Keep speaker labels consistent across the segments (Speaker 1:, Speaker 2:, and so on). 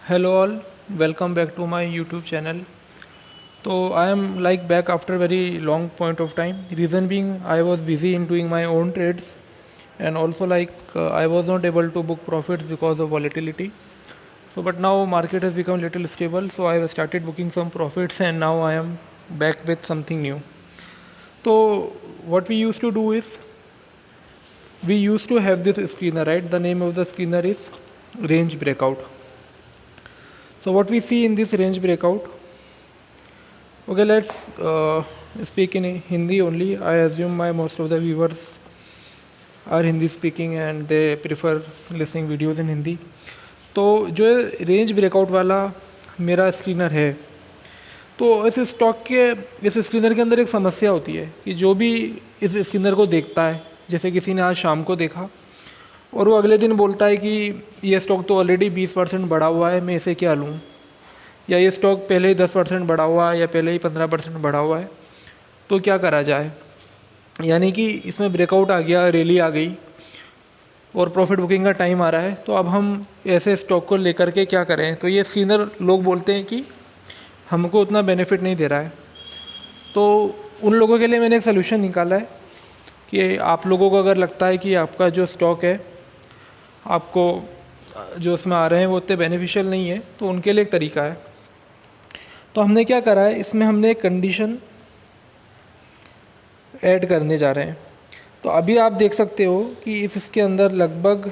Speaker 1: Hello all, welcome back to my YouTube channel. So I am like back after very long point of time. Reason being I was busy in doing my own trades and also I was not able to book profits because of volatility. So but now market has become little stable, so I have started booking some profits and now I am back with something new. So what we used to do is we used to have this screener, right? The name of the screener is range breakout. So what we see in this range breakout. Okay, let's speak in Hindi only. I assume my most of the viewers are Hindi speaking and they prefer listening videos in Hindi. तो जो range breakout वाला मेरा screener है, तो इस stock के इस screener के अंदर एक समस्या होती है कि जो भी इस स्क्रीनर को देखता है, जैसे किसी ने आज शाम को देखा और वो अगले दिन बोलता है कि ये स्टॉक तो ऑलरेडी 20% बढ़ा हुआ है, मैं इसे क्या लूँ, या ये स्टॉक पहले ही 10% बढ़ा हुआ है या पहले ही 15% बढ़ा हुआ है, तो क्या करा जाए। यानी कि इसमें ब्रेकआउट आ गया, रैली आ गई और प्रॉफिट बुकिंग का टाइम आ रहा है, तो अब हम ऐसे स्टॉक को लेकर के क्या करें। तो ये सीनियर लोग बोलते हैं कि हमको उतना बेनिफिट नहीं दे रहा है। तो उन लोगों के लिए मैंने एक सलूशन निकाला है कि आप लोगों को अगर लगता है कि आपका जो स्टॉक है, आपको जो उसमें आ रहे हैं वो उतने बेनिफिशियल नहीं है, तो उनके लिए एक तरीका है। तो हमने क्या करा है, इसमें हमने एक कंडीशन ऐड करने जा रहे हैं। तो अभी आप देख सकते हो कि इसके अंदर लगभग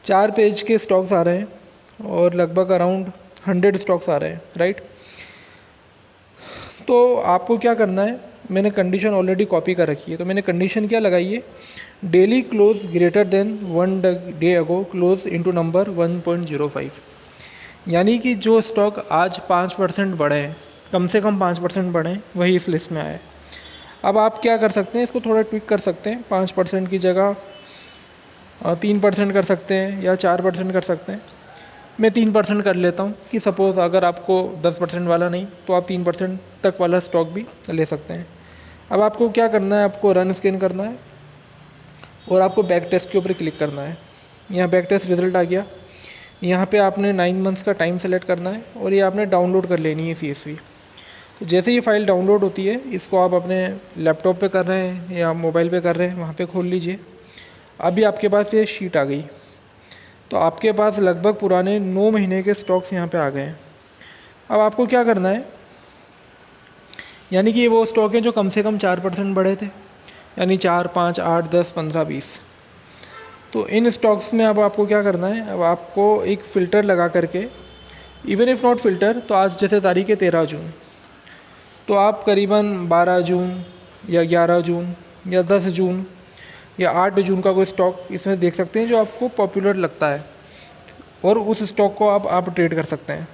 Speaker 1: 4 पेज के स्टॉक्स आ रहे हैं और लगभग अराउंड 100 स्टॉक्स आ रहे हैं, राइट। तो आपको क्या करना है, मैंने कंडीशन ऑलरेडी कॉपी कर रखी है। तो मैंने कंडीशन क्या लगाई है, daily close greater than 1 day ago close into number 1.05। यानी कि जो स्टॉक आज 5% बढ़े हैं, कम से कम 5% बढ़े हैं, वही इस लिस्ट में आए। अब आप क्या कर सकते हैं, इसको थोड़ा ट्विक कर सकते हैं। 5% की जगह 3% कर सकते हैं या 4% कर सकते हैं। मैं 3% कर लेता हूँ कि सपोज़ अगर आपको 10% वाला नहीं तो आप 3% तक वाला स्टॉक भी ले सकते हैं। अब आपको क्या करना है, आपको रन स्कैन करना है और आपको बैक टेस्ट के ऊपर क्लिक करना है। यहाँ बैक टेस्ट रिजल्ट आ गया। यहाँ पे आपने 9 मंथ्स का टाइम सेलेक्ट करना है और ये आपने डाउनलोड कर लेनी है CSV। तो जैसे ये फ़ाइल डाउनलोड होती है, इसको आप अपने लैपटॉप पे कर रहे हैं या मोबाइल पे कर रहे हैं, वहाँ पे खोल लीजिए। अभी आपके पास ये शीट आ गई। तो आपके पास लगभग पुराने 9 महीने के स्टॉक्स यहाँ पे आ गए हैं। अब आपको क्या करना है, यानी कि ये वो स्टॉक हैं जो कम से कम 4% बढ़े थे, यानी 4, 5, 8, 10, 15, 20। तो इन स्टॉक्स में अब आपको क्या करना है, अब आपको एक फ़िल्टर लगा करके, इवन इफ़ नॉट फ़िल्टर, तो आज जैसे तारीख है 13 जून, तो आप करीबन 12 जून या 11 जून या 10 जून या 8 जून का कोई स्टॉक इसमें देख सकते हैं जो आपको पॉपुलर लगता है और उस स्टॉक को आप ट्रेड कर सकते हैं।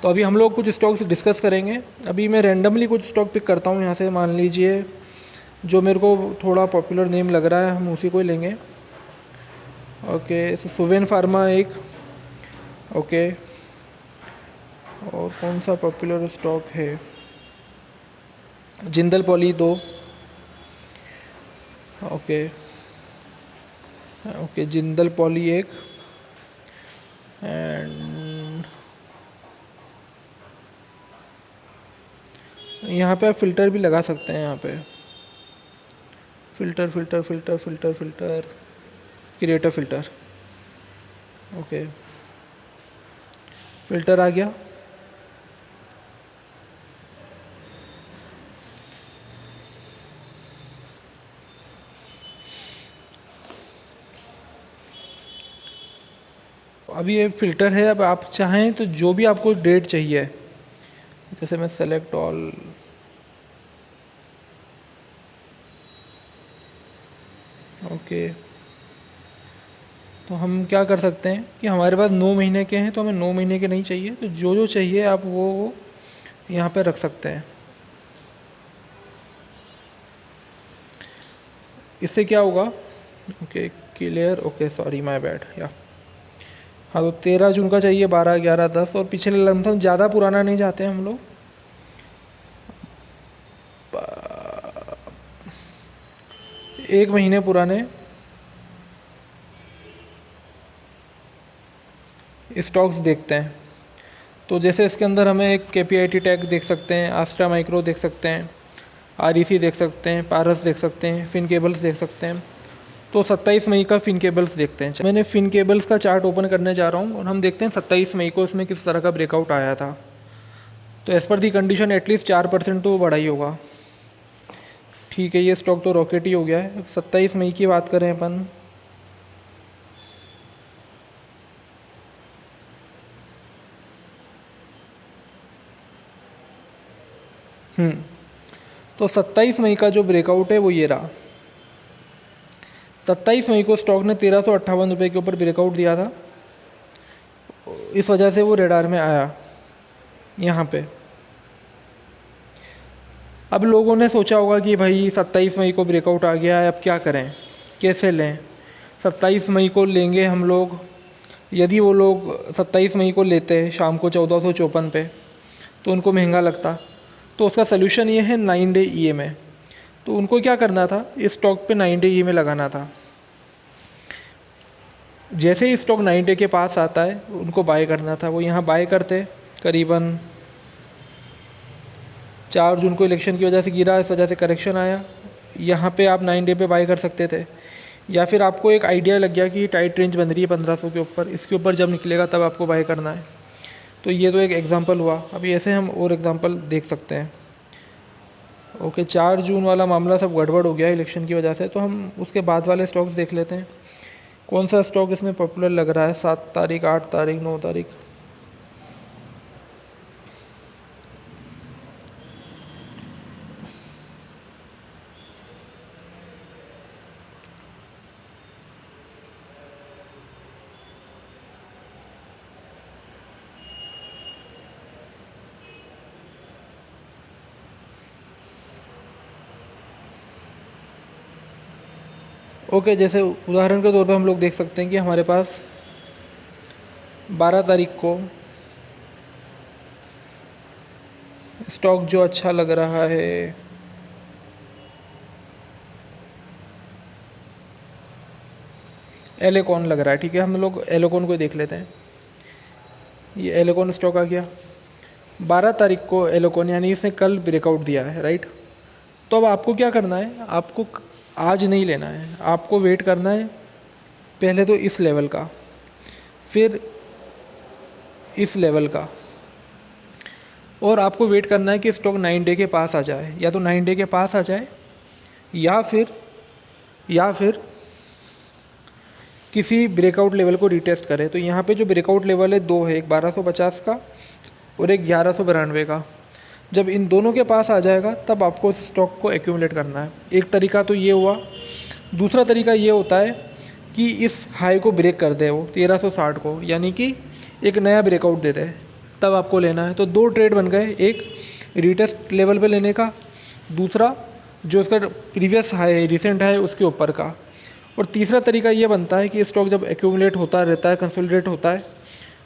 Speaker 1: तो अभी हम लोग कुछ स्टॉक्स डिस्कस करेंगे। अभी मैं रैंडमली कुछ स्टॉक पिक करता हूँ यहाँ से। मान लीजिए जो मेरे को थोड़ा पॉपुलर नेम लग रहा है, हम उसी को ही लेंगे। ओके, सुवेन फार्मा एक, ओके। और कौन सा पॉपुलर स्टॉक है, Jindal poly 2, okay okay, Jindal poly 1 and यहाँ पे आप फ़िल्टर भी लगा सकते हैं। यहाँ पे filter filter filter filter filter create a filter, okay, filter आ गया। अभी ये फ़िल्टर है। अब आप चाहें तो जो भी आपको डेट चाहिए, जैसे मैं सेलेक्ट ऑल, ओके। तो हम क्या कर सकते हैं कि हमारे पास 9 महीने के हैं, तो हमें 9 महीने के नहीं चाहिए, तो जो जो चाहिए आप वो यहाँ पे रख सकते हैं। इससे क्या होगा, okay clear, okay sorry my bad या, हाँ। तो 13 जून का चाहिए, 12, 11, 10 और पिछले लमसम ज़्यादा पुराना नहीं चाहते हम लोग। 1 महीने पुराने, स्टॉक्स देखते हैं। तो जैसे इसके अंदर हमें एक KPIT टैग देख सकते हैं, आस्ट्रा माइक्रो देख सकते हैं, REC देख सकते हैं, पारस देख सकते हैं, फिन केबल्स देख सकते हैं। तो 27 मई का फिन केबल्स देखते हैं। मैंने फिन केबल्स का चार्ट ओपन करने जा रहा हूँ और हम देखते हैं 27 मई को इसमें किस तरह का ब्रेकआउट आया था। तो एज़ पर दी कंडीशन एटलीस्ट 4% तो बढ़ा ही होगा। ठीक है, ये स्टॉक तो रॉकेट ही हो गया है। 27 मई की बात करें अपन, तो 27 मई का जो ब्रेकआउट है वो ये रहा। 27 मई को स्टॉक ने 1358 रुपये के ऊपर ब्रेकआउट दिया था, इस वजह से वो रेडार में आया यहाँ पे। अब लोगों ने सोचा होगा कि भाई 27 मई को ब्रेकआउट आ गया है, अब क्या करें, कैसे लें। 27 मई को लेंगे हम लोग, यदि वो लोग 27 मई को लेते हैं शाम को 1454 पे तो उनको महंगा लगता। तो उसका सलूशन ये है 9 डे EMA। तो उनको क्या करना था, इस स्टॉक पे 9 डे EMA लगाना था। जैसे ही स्टॉक 9 डे के पास आता है उनको बाय करना था। वो यहाँ बाय करते, करीबन 4 जून को इलेक्शन की वजह से गिरा, इस वजह से करेक्शन आया। यहाँ पे आप 9 डे पे बाय कर सकते थे, या फिर आपको एक आइडिया लग गया कि टाइट रेंज बन रही है 1500 के ऊपर, इसके ऊपर जब निकलेगा तब आपको बाय करना है। तो ये तो एक एग्जांपल हुआ। अभी ऐसे हम और एग्जांपल देख सकते हैं। ओके, 4 जून वाला मामला सब गड़बड़ हो गया इलेक्शन की वजह से, तो हम उसके बाद वाले स्टॉक्स देख लेते हैं। कौन सा स्टॉक इसमें पॉपुलर लग रहा है, 7 तारीख, 8 तारीख, 9 तारीख। ओके, जैसे उदाहरण के तौर पर हम लोग देख सकते हैं कि हमारे पास 12 तारीख को स्टॉक जो अच्छा लग रहा है, एलेकॉन लग रहा है। ठीक है, हम लोग एलेकॉन को देख लेते हैं। ये एलेकॉन स्टॉक आ गया 12 तारीख को। एलेकॉन यानी इसने कल ब्रेकआउट दिया है, राइट। तो अब आपको क्या करना है, आपको आज नहीं लेना है, आपको वेट करना है पहले तो इस लेवल का, फिर इस लेवल का, और आपको वेट करना है कि स्टॉक 9 डे के पास आ जाए। या तो 9 डे के पास आ जाए, या फिर किसी ब्रेकआउट लेवल को रिटेस्ट करे। तो यहाँ पे जो ब्रेकआउट लेवल है दो है, एक 1250 का और एक 1192 का। जब इन दोनों के पास आ जाएगा तब आपको उस स्टॉक को एक्यूमुलेट करना है। एक तरीका तो ये हुआ। दूसरा तरीका ये होता है कि इस हाई को ब्रेक कर दे वो 1360 को, यानी कि एक नया ब्रेकआउट दे दे, तब आपको लेना है। तो दो ट्रेड बन गए, एक रिटेस्ट लेवल पे लेने का, दूसरा जो उसका प्रीवियस हाई है, रिसेंट हाई उसके ऊपर का। और तीसरा तरीका ये बनता है कि स्टॉक जब एक्यूमुलेट होता रहता है, कंसोलिडेट होता है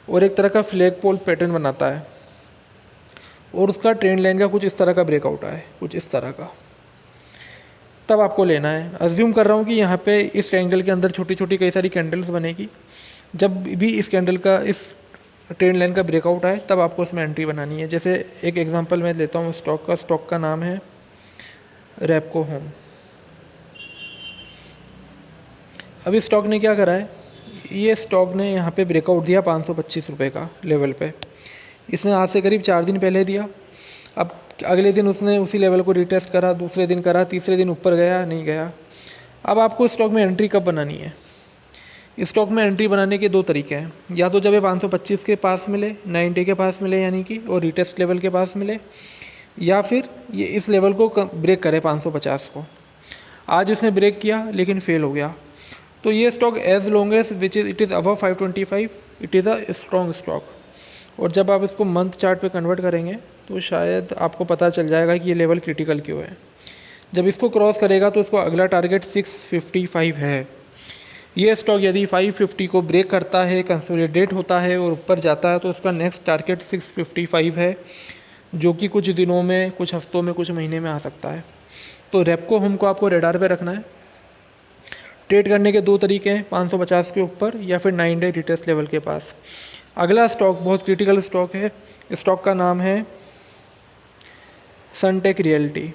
Speaker 1: और एक तरह का फ्लैग पोल पैटर्न बनाता है और उसका ट्रेंड लाइन का कुछ इस तरह का ब्रेकआउट आए, कुछ इस तरह का, तब आपको लेना है। अज्यूम कर रहा हूँ कि यहाँ पे इस ट्रायंगल के अंदर छोटी छोटी कई सारी कैंडल्स बनेगी। जब भी इस कैंडल का, इस ट्रेंड लाइन का ब्रेकआउट आए तब आपको उसमें एंट्री बनानी है। जैसे एक एग्जांपल मैं लेता हूँ स्टॉक का। स्टॉक का नाम है रेपको होम। अब इस स्टॉक ने क्या करा है, ये स्टॉक ने यहाँ पे ब्रेकआउट दिया 525 रुपये का लेवल पे। इसने आज से करीब 4 दिन पहले दिया। अब अगले दिन उसने उसी लेवल को रिटेस्ट करा, दूसरे दिन करा, तीसरे दिन ऊपर गया, नहीं गया। अब आपको स्टॉक में एंट्री कब बनानी है? इस स्टॉक में एंट्री बनाने के दो तरीके हैं। या तो जब ये 525 के पास मिले, 90 के पास मिले यानी कि, और रिटेस्ट लेवल के पास मिले, या फिर ये इस लेवल को ब्रेक करे 550 को। आज इसने ब्रेक किया लेकिन फेल हो गया। तो ये stock as long as which is it is above 525 it is a strong stock. और जब आप इसको मंथ चार्ट पे कन्वर्ट करेंगे तो शायद आपको पता चल जाएगा कि ये लेवल क्रिटिकल क्यों है। जब इसको क्रॉस करेगा तो इसको अगला टारगेट 655 है। ये स्टॉक यदि 550 को ब्रेक करता है, कंसोलिडेट होता है और ऊपर जाता है तो इसका नेक्स्ट टारगेट 655 है, जो कि कुछ दिनों में, कुछ हफ्तों में, कुछ महीने में आ सकता है। तो रेपको होम को आपको रेडार पे रखना है। ट्रेड करने के दो तरीके हैं, 550 के ऊपर या फिर 9 डे रिटेस्ट लेवल के पास। अगला स्टॉक बहुत क्रिटिकल स्टॉक है, स्टॉक का नाम है सनटेक रियल्टी।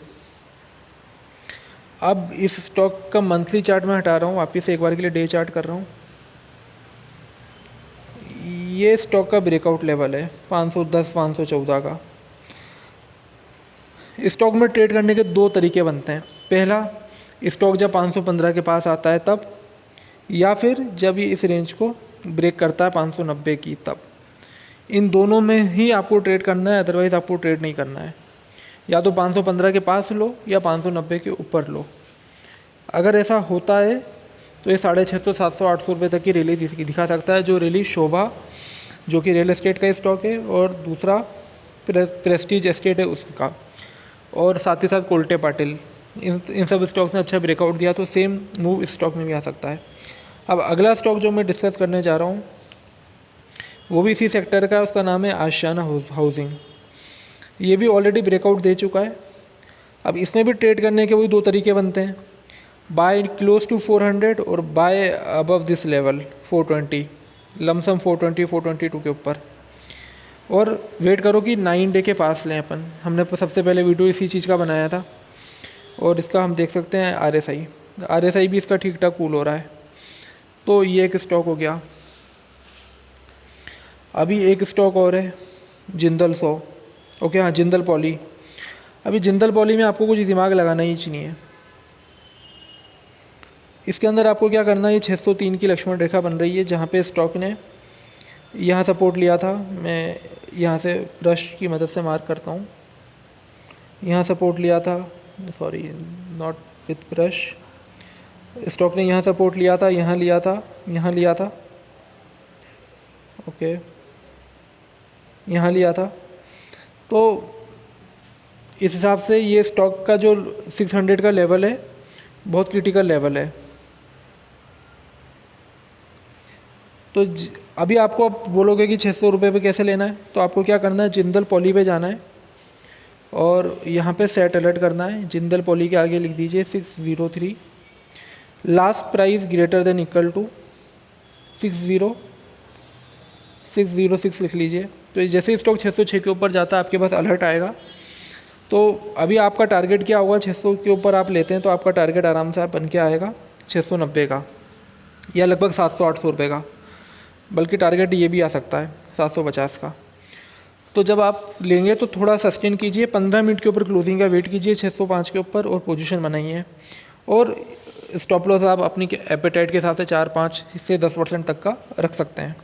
Speaker 1: अब इस स्टॉक का मंथली चार्ट मैं हटा रहा हूँ, वापस एक बार के लिए डे चार्ट कर रहा हूँ। ये स्टॉक का ब्रेकआउट लेवल है 510 514 का। स्टॉक में ट्रेड करने के दो तरीके बनते हैं। पहला, स्टॉक जब 515 के पास आता है तब, या फिर जब ये इस रेंज को ब्रेक करता है 590 की तब। इन दोनों में ही आपको ट्रेड करना है, अदरवाइज़ आपको ट्रेड नहीं करना है। या तो 515 के पास लो या 590 के ऊपर लो। अगर ऐसा होता है तो ये 650 700 800 रुपये तक की रैली दिखा सकता है, जो रैली शोभा जो कि रियल एस्टेट का स्टॉक है, और दूसरा प्रेस्टीज एस्टेट है उसका, और साथ ही साथ कोल्टे पाटिल, इन सब स्टॉक्स ने अच्छा ब्रेकआउट दिया तो सेम मूव इस स्टॉक में भी आ सकता है। अब अगला स्टॉक जो मैं डिस्कस करने जा रहा हूँ वो भी इसी सेक्टर का है, उसका नाम है आशियाना हाउसिंग। ये भी ऑलरेडी ब्रेकआउट दे चुका है। अब इसमें भी ट्रेड करने के वही दो तरीके बनते हैं, बाय क्लोज टू 400 और buy above this level 420, lumpsum 420 422 के ऊपर, और वेट करो कि 9 डे के पास लें अपन। हमने सबसे पहले वीडियो इसी चीज़ का बनाया था, और इसका हम देख सकते हैं RSI भी इसका ठीक ठाक कूल हो रहा है। तो ये एक स्टॉक हो गया। अभी एक स्टॉक और है जिंदल 100, ओके हाँ, जिंदल पॉली। अभी जिंदल पॉली में आपको कुछ दिमाग लगाना ही चाहिए। इसके अंदर आपको क्या करना है, ये 603 की लक्ष्मण रेखा बन रही है, जहाँ पे स्टॉक ने यहाँ सपोर्ट लिया था। मैं यहाँ से ब्रश की मदद से मार्क करता हूँ, यहाँ सपोर्ट लिया था, sorry not with brush. Stock ने यहाँ सपोर्ट लिया था, यहाँ लिया था, यहाँ लिया था, ओके, यहाँ लिया था। तो इस हिसाब से ये स्टॉक का जो 600 का लेवल है बहुत क्रिटिकल लेवल है। तो अभी आपको आप बोलोगे कि 600 रुपये पे कैसे लेना है, तो आपको क्या करना है, जिंदल पॉली पे जाना है और यहाँ पे सेट अलर्ट करना है। जिंदल पॉली के आगे लिख दीजिए 603, last price greater than equal to 60606 लिख लीजिए। तो जैसे स्टॉक 606 के ऊपर जाता है आपके पास अलर्ट आएगा। तो अभी आपका टारगेट क्या होगा, 600 के ऊपर आप लेते हैं तो आपका टारगेट आराम से बन के आएगा 690 का, या लगभग 700-800 रुपये का, बल्कि टारगेट ये भी आ सकता है 750 का। तो जब आप लेंगे तो थोड़ा सस्टेन कीजिए, 15 मिनट के ऊपर क्लोजिंग का वेट कीजिए 605 के ऊपर, और पोजीशन बनाइए। और स्टॉप लॉस आप अपनी एपेटाइट के हिसाब से 4-5 से 10% तक का रख सकते हैं।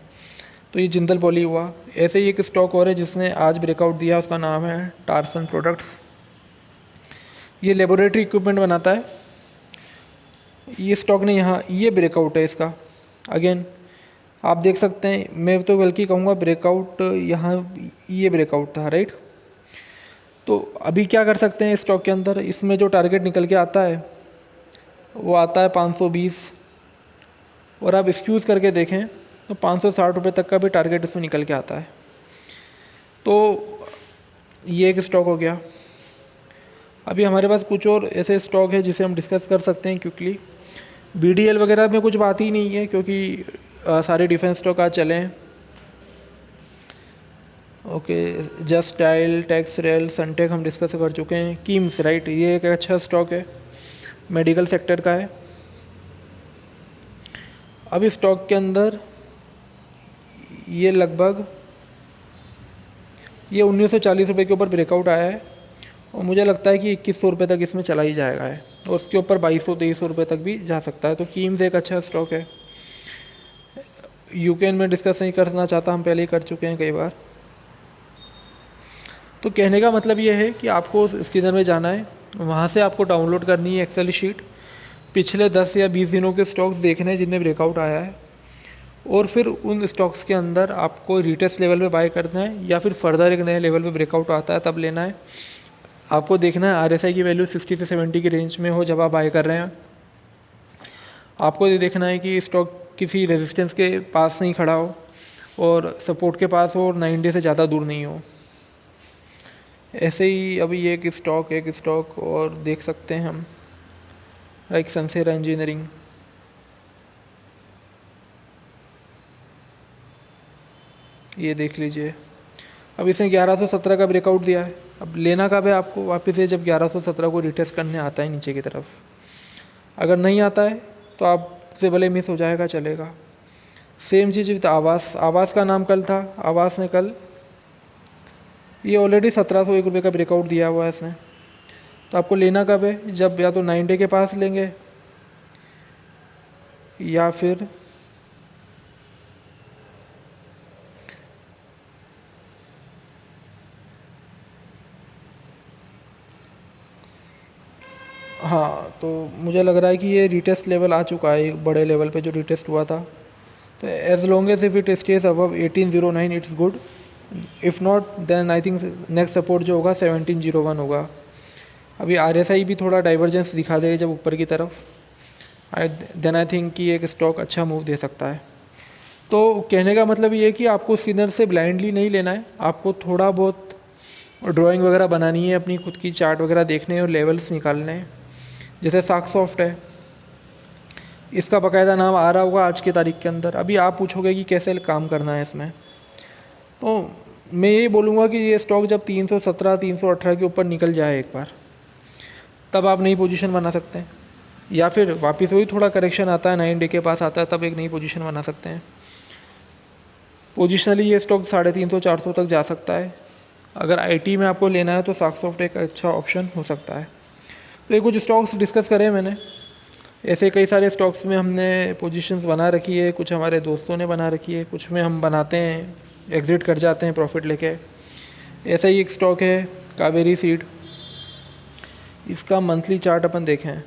Speaker 1: तो ये जिंदल पॉली हुआ। ऐसे ही एक स्टॉक और है जिसने आज ब्रेकआउट दिया, उसका नाम है टार्सन प्रोडक्ट्स। ये लेबोरेटरी इक्विपमेंट बनाता है। ये स्टॉक ने यहाँ, ये ब्रेकआउट है इसका, अगेन आप देख सकते हैं। मैं तो बल्कि कहूँगा ब्रेकआउट यहाँ, ये ब्रेकआउट था, राइट। तो अभी क्या कर सकते हैं स्टॉक के अंदर, इसमें जो टारगेट निकल के आता है वो आता है 520, और आप एक्सक्यूज़ करके देखें तो 560 रुपये तक का भी टारगेट इसमें निकल के आता है। तो ये एक स्टॉक हो गया। अभी हमारे पास कुछ और ऐसे स्टॉक है जिसे हम डिस्कस कर सकते हैं क्विकली। BDL वगैरह में कुछ बात ही नहीं है, क्योंकि सारे डिफेंस स्टॉक आज चले हैं। Okay, Just Dial, Tex Rail, Sunteck हम डिस्कस कर चुके हैं। कीम्स, राइट, ये एक अच्छा स्टॉक है, मेडिकल सेक्टर का है। अब इस स्टॉक के अंदर ये लगभग 1940 रुपये के ऊपर ब्रेकआउट आया है, और मुझे लगता है कि 2100 रुपये तक इसमें चला ही जाएगा है, और उसके ऊपर 2200-2300 रुपये तक भी जा सकता है। तो कीम्स एक अच्छा स्टॉक है। यूकेन में डिस्कस नहीं करना चाहता, हम पहले ही कर चुके हैं कई बार। तो कहने का मतलब ये है कि आपको स्कैनर में जाना है, वहाँ से आपको डाउनलोड करनी है एक्सेल शीट, पिछले 10 या 20 दिनों के स्टॉक्स देखने हैं जिनमें ब्रेकआउट आया है, और फिर उन स्टॉक्स के अंदर आपको रिटेस्ट लेवल पे बाय करना है, या फिर फर्दर एक नए लेवल पे ब्रेकआउट आता है तब लेना है। आपको देखना है RSI की वैल्यू 60 से 70 की रेंज में हो जब आप बाय कर रहे हैं। आपको ये देखना है कि स्टॉक किसी रेजिस्टेंस के पास नहीं खड़ा हो, और सपोर्ट के पास हो, और 9 डे से ज़्यादा दूर नहीं हो। ऐसे ही अभी एक स्टॉक और देख सकते हैं हम, लाइक सनसेरा इंजीनियरिंग। ये देख लीजिए, अब इसने 1117 का ब्रेकआउट दिया है। अब लेना कब है आपको? वापस से जब 1117 को रिटेस्ट करने आता है नीचे की तरफ। अगर नहीं आता है तो आपसे भले मिस हो जाएगा, चलेगा। सेम चीज़ विद आवास। आवास का नाम कल था, आवास ने कल ये ऑलरेडी 1701 रुपये का ब्रेकआउट दिया हुआ है इसने। तो आपको लेना कब है? जब या तो 9 डे के पास लेंगे या फिर हाँ, तो मुझे लग रहा है कि ये रिटेस्ट लेवल आ चुका है, एक बड़े लेवल पे जो रिटेस्ट हुआ था। तो as long as if it stays above 1809 it's good, if not then I think next support जो होगा 1701 होगा। अभी RSI भी थोड़ा डाइवर्जेंस दिखा देगा जब ऊपर की तरफ, देन आई थिंक कि एक स्टॉक अच्छा मूव दे सकता है। तो कहने का मतलब ये है कि आपको स्किनर से ब्लाइंडली नहीं लेना है, आपको थोड़ा बहुत ड्राइंग वगैरह बनानी है, अपनी खुद की चार्ट वगैरह देखने हैं और लेवल्स निकालने हैं। जैसे साक्सॉफ्ट है, इसका बाकायदा नाम आ रहा होगा आज की तारीख के अंदर। अभी आप पूछोगे कि कैसे काम करना है इसमें, तो मैं ये बोलूँगा कि ये स्टॉक जब 317 318 के ऊपर निकल जाए एक बार, तब आप नई पोजीशन बना सकते हैं, या फिर वापस वही थोड़ा करेक्शन आता है 9 डे के पास आता है तब एक नई पोजीशन बना सकते हैं। पोजिशनली ये स्टॉक 350 400 तक जा सकता है। अगर IT में आपको लेना है तो साक्सॉफ्ट एक अच्छा ऑप्शन हो सकता है। तो ये कुछ स्टॉक्स डिस्कस करें मैंने, ऐसे कई सारे स्टॉक्स में हमने पोजीशंस बना रखी है, कुछ हमारे दोस्तों ने बना रखी है, कुछ में हम बनाते हैं, एग्ज़िट कर जाते हैं प्रॉफिट लेके। ऐसा ही एक स्टॉक है कावेरी सीड, इसका मंथली चार्ट अपन देखें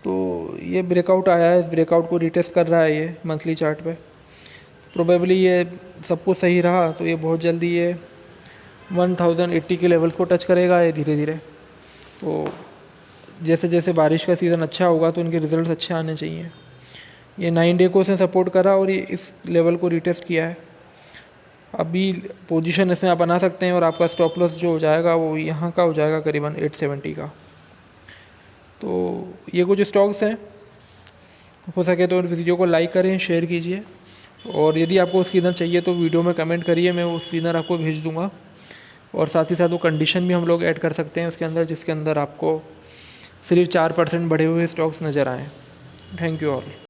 Speaker 1: तो ये ब्रेकआउट आया है, इस ब्रेकआउट को रिटेस्ट कर रहा है ये मंथली चार्ट पे। प्रोबेबली ये सब कुछ सही रहा तो ये बहुत जल्दी ये 1080 के लेवल्स को टच करेगा ये धीरे धीरे। तो जैसे जैसे बारिश का सीज़न अच्छा होगा तो इनके रिजल्ट्स अच्छे आने चाहिए। ये 9 डे को इसने सपोर्ट करा और ये इस लेवल को रिटेस्ट किया है। अभी पोजीशन इसमें आप बना सकते हैं और आपका स्टॉप लॉस जो हो जाएगा वो यहाँ का हो जाएगा करीबन 870 का। तो ये कुछ स्टॉक्स हैं, हो सके तो वीडियो को लाइक करें, शेयर कीजिए, और यदि आपको स्किनर चाहिए तो वीडियो में कमेंट करिए, मैं वो स्किनर आपको भेज दूँगा। और साथ ही साथ वो कंडीशन भी हम लोग ऐड कर सकते हैं उसके अंदर, जिसके अंदर आपको सिर्फ 4% बढ़े हुए स्टॉक्स नज़र आएँ। Thank you all.